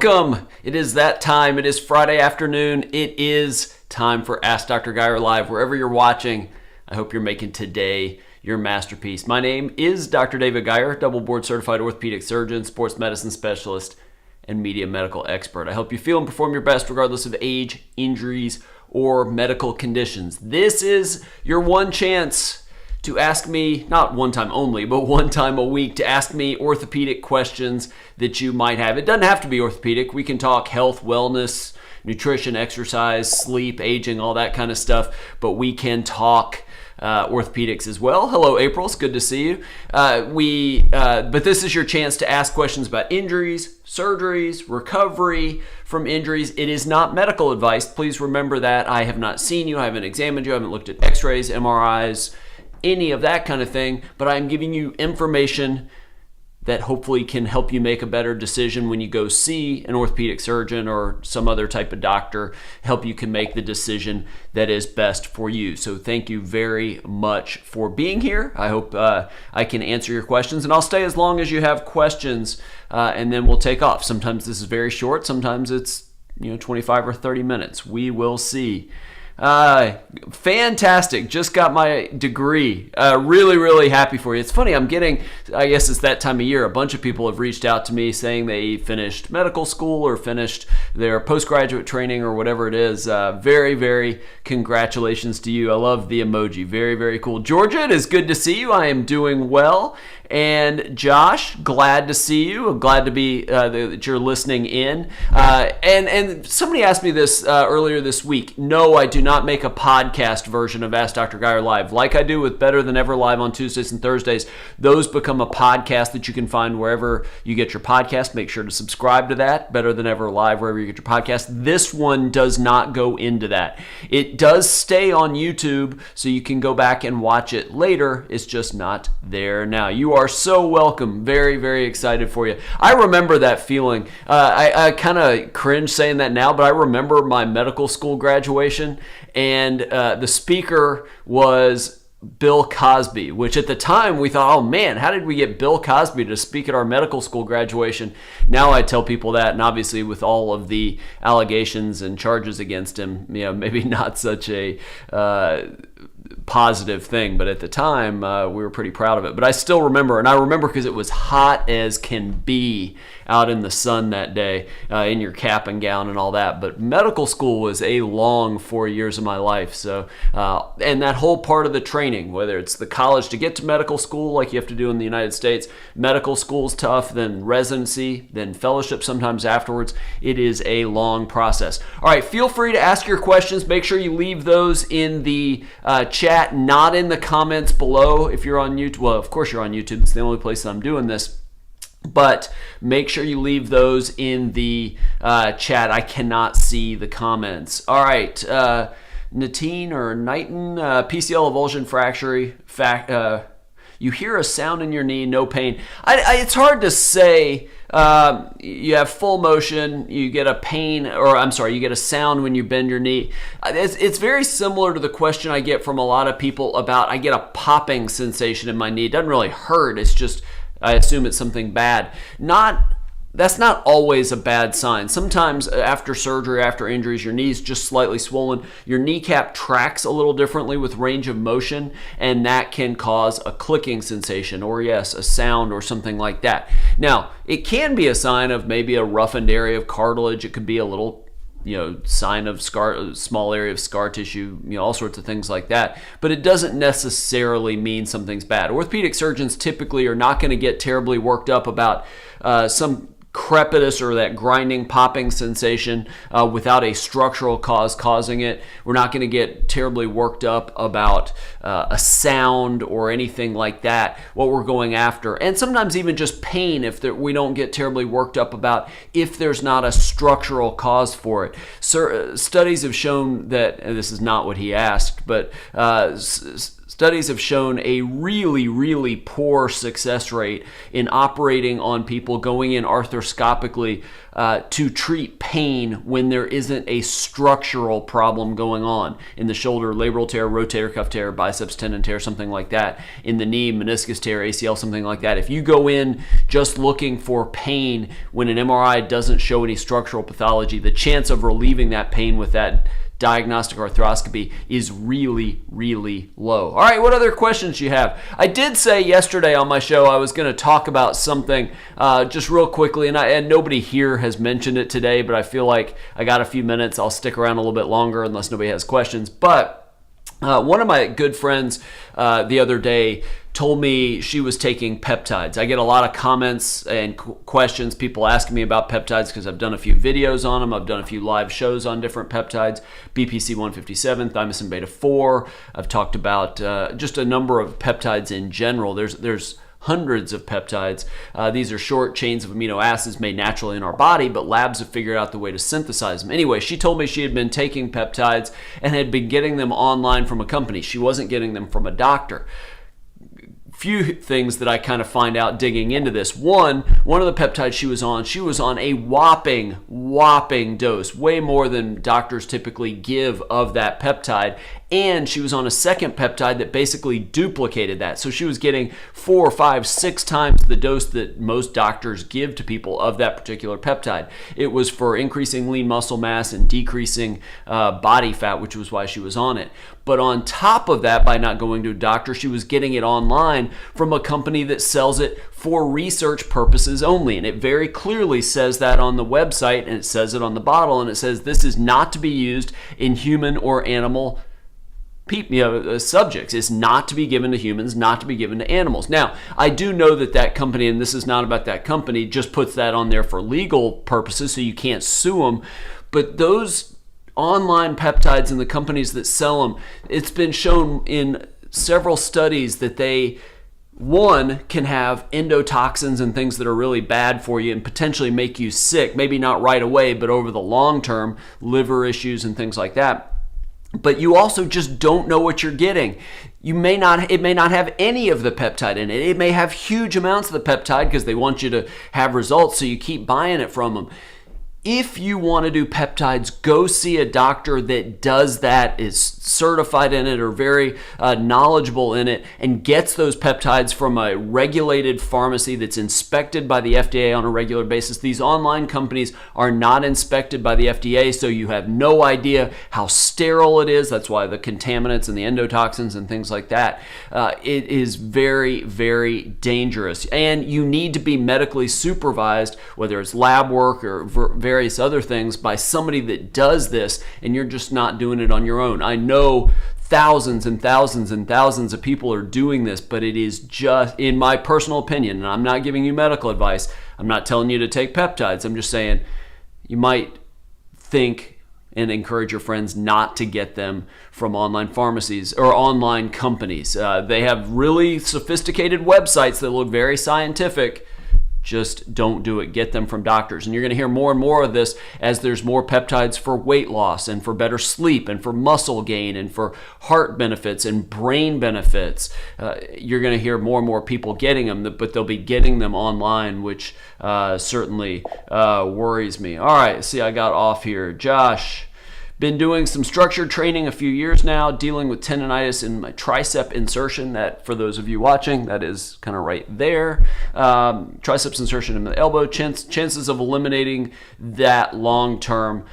Welcome. It is that time. It is Friday afternoon. It is time for Ask Dr. Geier Live. Wherever you're watching, I hope you're making today your masterpiece. My name is Dr. David Geier, double board certified orthopedic surgeon, sports medicine specialist, and media medical expert. I help you feel and perform your best regardless of age, injuries, or medical conditions. This is your one chance to ask me, not one time only, but one time a week, to ask me orthopedic questions that you might have. It doesn't have to be orthopedic. We can talk health, wellness, nutrition, exercise, sleep, aging, all that kind of stuff, but we can talk orthopedics as well. Hello, April. It's good to see you. But this is your chance to ask questions about injuries, surgeries, recovery from injuries. It is not medical advice. Please remember that. I have not seen you. I haven't examined you. I haven't looked at x-rays, MRIs, any of that kind of thing, but I'm giving you information that hopefully can help you make a better decision when you go see an orthopedic surgeon or some other type of doctor, help you can make the decision that is best for you. So thank you very much for being here. I hope I can answer your questions, and I'll stay as long as you have questions, and then we'll take off. Sometimes this is very short, sometimes it's 25 or 30 minutes. We will see. Fantastic. Just got my degree. Really happy for you. It's funny, I guess it's that time of year. A bunch of people have reached out to me saying they finished medical school or finished their postgraduate training or whatever it is. Very congratulations to you. I love the emoji. Very cool. Georgia, it is good to see you. I am doing well. And Josh, glad to see you. I'm glad to be that you're listening in. And somebody asked me this earlier this week. No, I do not make a podcast version of Ask Dr. Geier Live. Like I do with Better Than Ever Live on Tuesdays and Thursdays, those become a podcast that you can find wherever you get your podcast. Make sure to subscribe to that, Better Than Ever Live, wherever you get your podcast. This one does not go into that. It does stay on YouTube, so you can go back and watch it later. It's just not there now. You are so welcome. Very excited for you. I remember that feeling. I kind of cringe saying that now, but I remember my medical school graduation, and the speaker was Bill Cosby, which at the time we thought, oh man, how did we get Bill Cosby to speak at our medical school graduation? Now I tell people that, and obviously with all of the allegations and charges against him, maybe not such a positive thing, but at the time we were pretty proud of it. But I still remember, and I remember because it was hot as can be out in the sun that day, in your cap and gown and all that. But medical school was a long 4 years of my life. So, and that whole part of the training, whether it's the college to get to medical school like you have to do in the United States, medical school's tough, then residency, then fellowship sometimes afterwards. It is a long process. All right, feel free to ask your questions. Make sure you leave those in the chat, not in the comments below. If you're on YouTube, well, of course you're on YouTube. It's the only place that I'm doing this. But make sure you leave those in the chat. I cannot see the comments. All right, Natine or Knighton, PCL avulsion fracture. You hear a sound in your knee, no pain. It's hard to say. You have full motion, you get a pain, you get a sound when you bend your knee. It's very similar to the question I get from a lot of people about, I get a popping sensation in my knee. It doesn't really hurt. It's just, I assume it's something bad. That's not always a bad sign. Sometimes after surgery, after injuries, your knee's just slightly swollen. Your kneecap tracks a little differently with range of motion, and that can cause a clicking sensation or, yes, a sound or something like that. Now, it can be a sign of maybe a roughened area of cartilage. It could be a little sign of small area of scar tissue, all sorts of things like that. But it doesn't necessarily mean something's bad. Orthopedic surgeons typically are not going to get terribly worked up about some crepitus or that grinding, popping sensation without a structural cause causing it. We're not going to get terribly worked up about a sound or anything like that, what we're going after. And sometimes even just pain, we don't get terribly worked up about if there's not a structural cause for it. Studies have shown that, and this is not what he asked, but Studies have shown a really, really poor success rate in operating on people going in arthroscopically to treat pain when there isn't a structural problem going on in the shoulder, labral tear, rotator cuff tear, biceps tendon tear, something like that, in the knee, meniscus tear, ACL, something like that. If you go in just looking for pain when an MRI doesn't show any structural pathology, the chance of relieving that pain with that diagnostic arthroscopy is really, really low. All right, what other questions do you have? I did say yesterday on my show I was going to talk about something just real quickly, and nobody here has mentioned it today, but I feel like I got a few minutes. I'll stick around a little bit longer unless nobody has questions. But one of my good friends the other day told me she was taking peptides. I get a lot of comments and questions, people asking me about peptides because I've done a few videos on them. I've done a few live shows on different peptides, BPC 157, thymosin beta 4. I've talked about just a number of peptides in general. There's hundreds of peptides. These are short chains of amino acids made naturally in our body, but labs have figured out the way to synthesize them. Anyway, she told me she had been taking peptides and had been getting them online from a company. She wasn't getting them from a doctor. Few things that I kind of find out digging into this. One of the peptides she was on a whopping dose, way more than doctors typically give of that peptide. And she was on a second peptide that basically duplicated that. So she was getting 4, 5, 6 times the dose that most doctors give to people of that particular peptide. It was for increasing lean muscle mass and decreasing body fat, which was why she was on it. But on top of that, by not going to a doctor, she was getting it online from a company that sells it for research purposes only. And it very clearly says that on the website, and it says it on the bottle, and it says this is not to be used in human or animal subjects. It's not to be given to humans, not to be given to animals. Now, I do know that company, and this is not about that company, just puts that on there for legal purposes, so you can't sue them. But those online peptides and the companies that sell them, it's been shown in several studies that they, one, can have endotoxins and things that are really bad for you and potentially make you sick, maybe not right away, but over the long term, liver issues and things like that. But you also just don't know what you're getting. It may not have any of the peptide in it. It may have huge amounts of the peptide because they want you to have results, so you keep buying it from them. If you want to do peptides, go see a doctor that does that, is certified in it or very knowledgeable in it, and gets those peptides from a regulated pharmacy that's inspected by the FDA on a regular basis. These online companies are not inspected by the FDA, so you have no idea how sterile it is. That's why the contaminants and the endotoxins and things like that. It is very, very dangerous. And you need to be medically supervised, whether it's lab work or various other things, by somebody that does this, and you're just not doing it on your own. I know thousands and thousands and thousands of people are doing this, but it is just, in my personal opinion, and I'm not giving you medical advice, I'm not telling you to take peptides, I'm just saying you might think and encourage your friends not to get them from online pharmacies or online companies. They have really sophisticated websites that look very scientific. Just don't do it. Get them from doctors. And you're going to hear more and more of this as there's more peptides for weight loss and for better sleep and for muscle gain and for heart benefits and brain benefits. You're going to hear more and more people getting them, but they'll be getting them online, which certainly worries me. All right, see, I got off here. Josh. Been doing some structured training a few years now, dealing with tendonitis in my tricep insertion. That, for those of you watching, that is kind of right there. Triceps insertion in the elbow. Chances of eliminating that long term.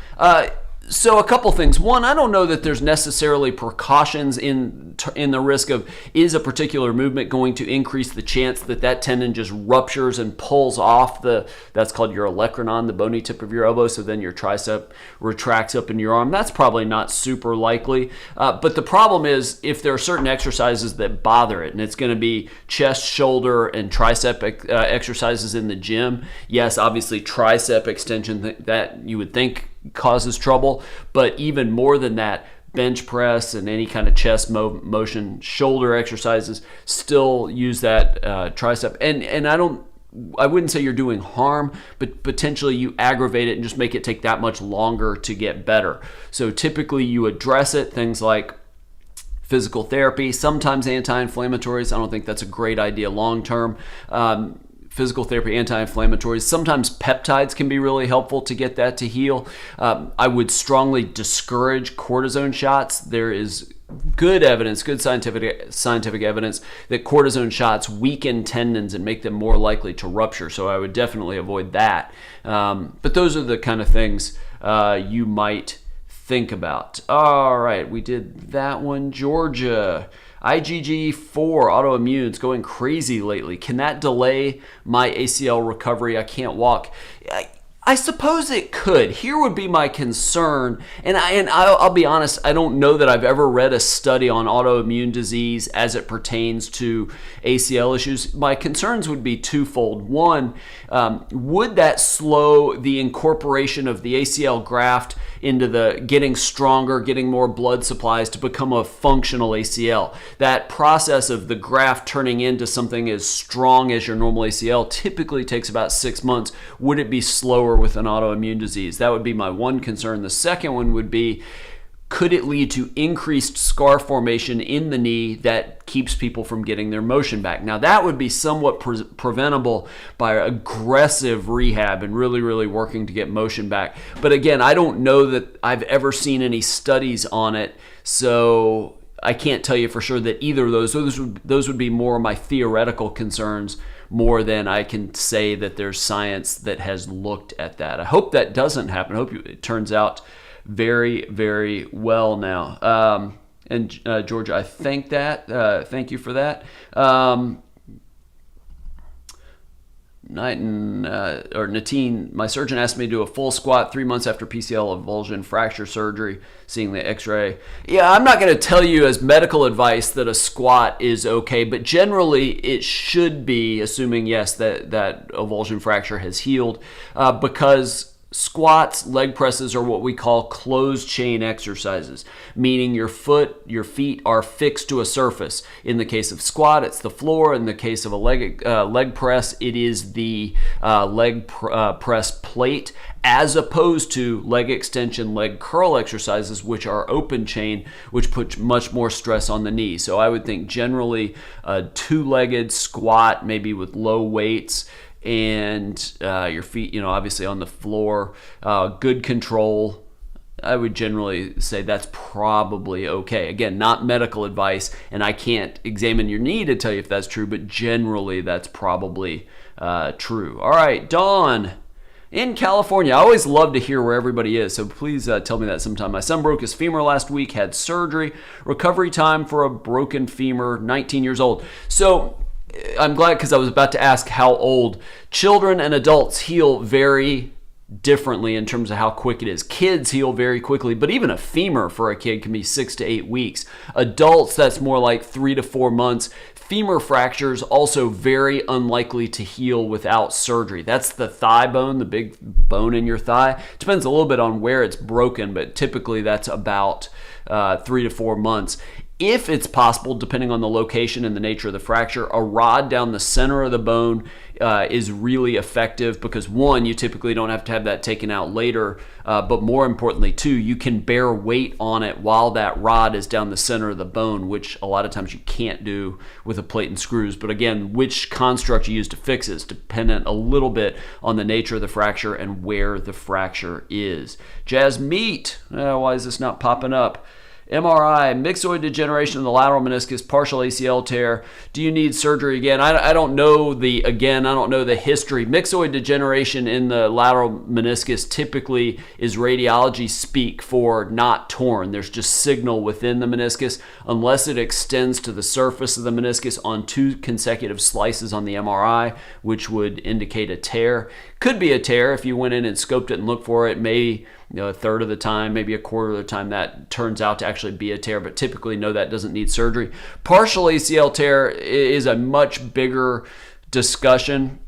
So a couple things. One, I don't know that there's necessarily precautions in the risk of, is a particular movement going to increase the chance that tendon just ruptures and pulls off that's called your olecranon, the bony tip of your elbow, so then your tricep retracts up in your arm. That's probably not super likely. But the problem is if there are certain exercises that bother it, and it's going to be chest, shoulder, and tricep exercises in the gym. Yes, obviously tricep extension, that you would think causes trouble, but even more than that, bench press and any kind of chest motion, shoulder exercises still use that tricep. And I wouldn't say you're doing harm, but potentially you aggravate it and just make it take that much longer to get better. So typically you address it, things like Physical therapy, sometimes anti-inflammatories. I don't think that's a great idea long term. Physical therapy, anti-inflammatories. Sometimes peptides can be really helpful to get that to heal. I would strongly discourage cortisone shots. There is good evidence, good scientific evidence that cortisone shots weaken tendons and make them more likely to rupture. So I would definitely avoid that. But those are the kind of things you might think about. All right, we did that one. Georgia. IgG4 autoimmune is going crazy lately. Can that delay my ACL recovery? I can't walk. I suppose it could. Here would be my concern, and I'll be honest, I don't know that I've ever read a study on autoimmune disease as it pertains to ACL issues. My concerns would be twofold. One, would that slow the incorporation of the ACL graft into the getting stronger, getting more blood supplies to become a functional ACL? That process of the graft turning into something as strong as your normal ACL typically takes about 6 months. Would it be slower with an autoimmune disease? That would be my one concern. The second one would be, could it lead to increased scar formation in the knee that keeps people from getting their motion back? Now, that would be somewhat preventable by aggressive rehab and really working to get motion back. But again, I don't know that I've ever seen any studies on it, so I can't tell you for sure that either of those would be more of my theoretical concerns more than I can say that there's science that has looked at that. I hope that doesn't happen. I hope it turns out very well now. And Georgia, I thank you for that. Natine, my surgeon asked me to do a full squat 3 months after PCL avulsion fracture surgery, seeing the x-ray. Yeah, I'm not going to tell you as medical advice that a squat is okay, but generally it should be, assuming, yes, that avulsion fracture has healed, because squats, leg presses are what we call closed chain exercises, meaning your feet are fixed to a surface. In the case of squat, it's the floor. In the case of a leg press, it is the leg press plate, as opposed to leg extension, leg curl exercises, which are open chain, which put much more stress on the knee. So I would think generally a two-legged squat, maybe with low weights, and your feet, obviously on the floor, good control. I would generally say that's probably okay. Again, not medical advice, and I can't examine your knee to tell you if that's true, but generally that's probably true. All right, Dawn in California. I always love to hear where everybody is, so please tell me that sometime. My son broke his femur last week, had surgery. Recovery time for a broken femur, 19 years old. So I'm glad, because I was about to ask how old. Children and adults heal very differently in terms of how quick it is. Kids heal very quickly, but even a femur for a kid can be 6 to 8 weeks. Adults, that's more like 3 to 4 months. Femur fractures also very unlikely to heal without surgery. That's the thigh bone, the big bone in your thigh. Depends a little bit on where it's broken, but typically that's about 3 to 4 months. If it's possible, depending on the location and the nature of the fracture, a rod down the center of the bone is really effective, because one, you typically don't have to have that taken out later, but more importantly, two, you can bear weight on it while that rod is down the center of the bone, which a lot of times you can't do with a plate and screws. But again, which construct you use to fix it is dependent a little bit on the nature of the fracture and where the fracture is. Jazz Meat, why is this not popping up? MRI, myxoid degeneration of the lateral meniscus, partial ACL tear. Do you need surgery again? I don't know the history. Myxoid degeneration in the lateral meniscus typically is radiology speak for not torn. There's just signal within the meniscus, unless it extends to the surface of the meniscus on 2 consecutive slices on the MRI, which would indicate a tear. Could be a tear if you went in and scoped it and looked for it. Maybe a third of the time, maybe a quarter of the time, that turns out to actually be a tear, but typically, no, that doesn't need surgery. Partial ACL tear is a much bigger discussion,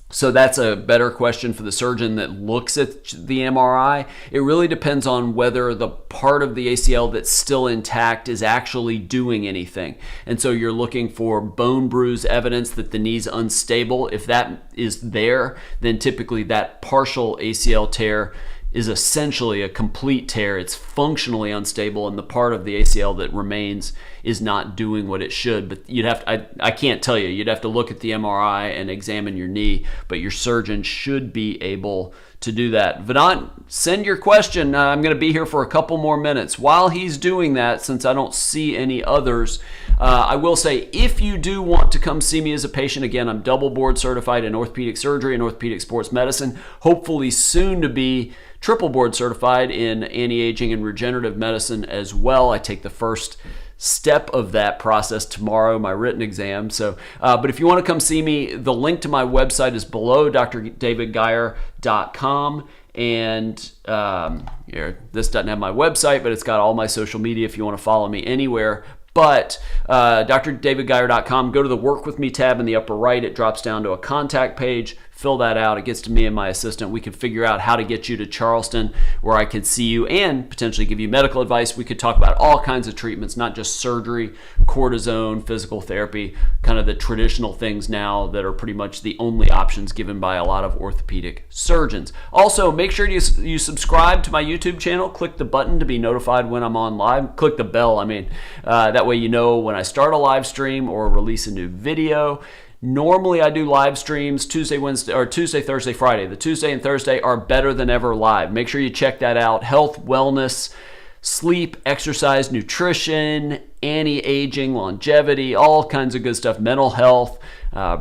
so that's a better question for the surgeon that looks at the MRI. It really depends on whether the part of the ACL that's still intact is actually doing anything. And so you're looking for bone bruise evidence that the knee's unstable. If that is there, then typically that partial ACL tear is essentially a complete tear. It's functionally unstable, and the part of the ACL that remains is not doing what it should. But you'd have to, I can't tell you, you'd have to look at the MRI and examine your knee, but your surgeon should be able to do that. Vedant, send your question. I'm going to be here for a couple more minutes. While he's doing that, since I don't see any others, I will say, if you do want to come see me as a patient, again, I'm double board certified in orthopedic surgery and orthopedic sports medicine, hopefully soon to be triple board certified in anti-aging and regenerative medicine as well. I take the first step of that process tomorrow, my written exam. So, but if you want to come see me, the link to my website is below, drdavidgeier.com. And this doesn't have my website, but it's got all my social media if you want to follow me anywhere. But drdavidgeier.com, go to the Work With Me tab in the upper right. It drops down to a contact page. Fill that out. It gets to me and my assistant. We can figure out how to get you to Charleston where I could see you and potentially give you medical advice. We could talk about all kinds of treatments, not just surgery, cortisone, physical therapy, kind of the traditional things now that are pretty much the only options given by a lot of orthopedic surgeons. Also, make sure you subscribe to my YouTube channel. Click the button to be notified when I'm on live. Click the bell, that way you know when I start a live stream or release a new video. Normally I do live streams Tuesday, Thursday, Friday. The Tuesday and Thursday are better than ever live. Make sure you check that out. Health, wellness, sleep, exercise, nutrition, anti-aging, longevity, all kinds of good stuff. Mental health,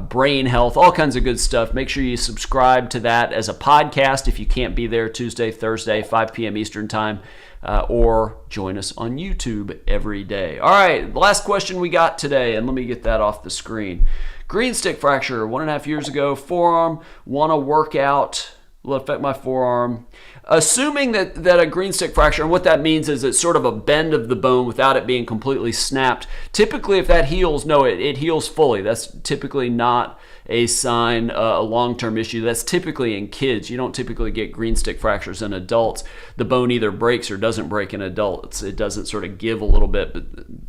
brain health, all kinds of good stuff. Make sure you subscribe to that as a podcast if you can't be there Tuesday, Thursday, 5 p.m. Eastern time. Or join us on YouTube every day. All right, last question we got today, and let me get that off the screen. Green stick fracture 1.5 years ago, forearm, want to work out, will affect my forearm. Assuming that a green stick fracture, and what that means is it's sort of a bend of the bone without it being completely snapped. Typically, if that heals, it heals fully. That's typically not a sign, a long-term issue. That's typically in kids. You don't typically get green stick fractures in adults. The bone either breaks or doesn't break in adults. It doesn't sort of give a little bit, but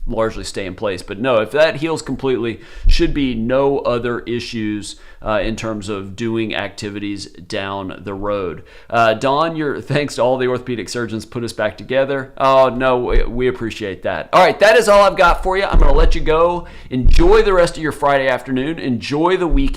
largely stay in place. But no, if that heals completely, should be no other issues in terms of doing activities down the road. Don, thanks to all the orthopedic surgeons put us back together. Oh, no, we appreciate that. All right, that is all I've got for you. I'm going to let you go. Enjoy the rest of your Friday afternoon. Enjoy the weekend.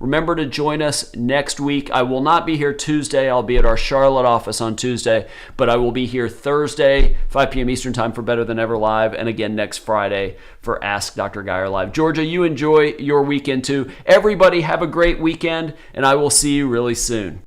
Remember to join us next week. I will not be here Tuesday. I'll be at our Charlotte office on Tuesday, but I will be here Thursday, 5 p.m. Eastern time for Better Than Ever Live, and again next Friday for Ask Dr. Geier Live. Georgia, you enjoy your weekend too. Everybody have a great weekend, and I will see you really soon.